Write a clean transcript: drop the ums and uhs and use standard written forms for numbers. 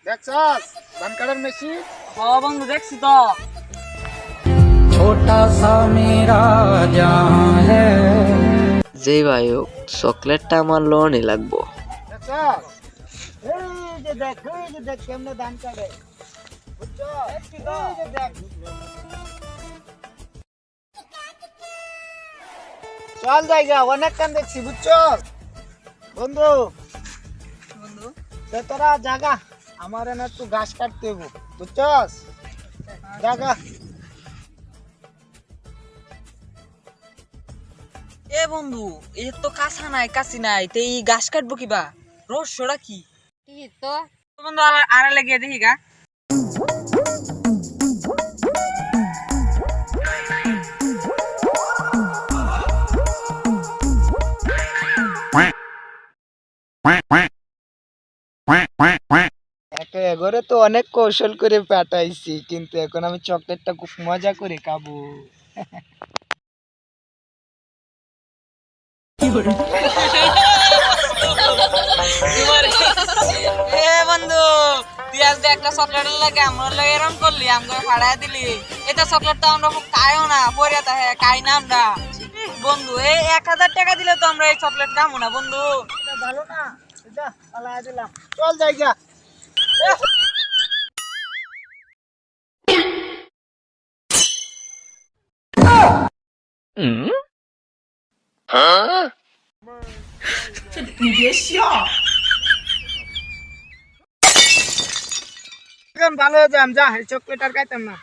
দেখছস ধান কাটার মেশিন? হ্যাঁ বন্ধু দেখছি তো। छोटा सा मेरा जहां है। যেই ভাই হোক চকলেটটা আমার লোনই লাগবো। দেখছস এই যে দেখ কেমনে ধান কাটে বুঝছো? এই যে দেখ চল জায়গা অনেক কান দেখছি বুঝছো বন্ধু। বন্ধু তোরা জাগা আমার এনে একটু ঘাস কাটতে হইব বুঝছস? জাগা এ বন্ধু এই তো কাঁচা নাই কাছি নাই তে এই ঘাস কাটবো কিবা রহস্যটা কি? কি তো তো বন্ধু আড়ালে গিয়ে দেখি গা। এগোরে তো অনেক কৌশল করে পাঠাইছি কিন্তু এখন আমি চকলেটটা খুব মজা করে খাবো। এ বন্ধু তুই আজকে একটা চকলেট লাগে আমার লাগে এরম করলি আমাকে ফাড়াই দিলি। এটা চকলেট তো আমরা খুব খাইও না পরে তা খাই না আমরা। বন্ধু এই 1000 টাকা দিলে তো আমরা এই চকলেট খাবো না বন্ধু। এটা ভালো না, এটা পালাই দিলাম। চল জায়গা এখন ভালো হয়ে যাম, যা এই চকলেট আর খাইতাম না।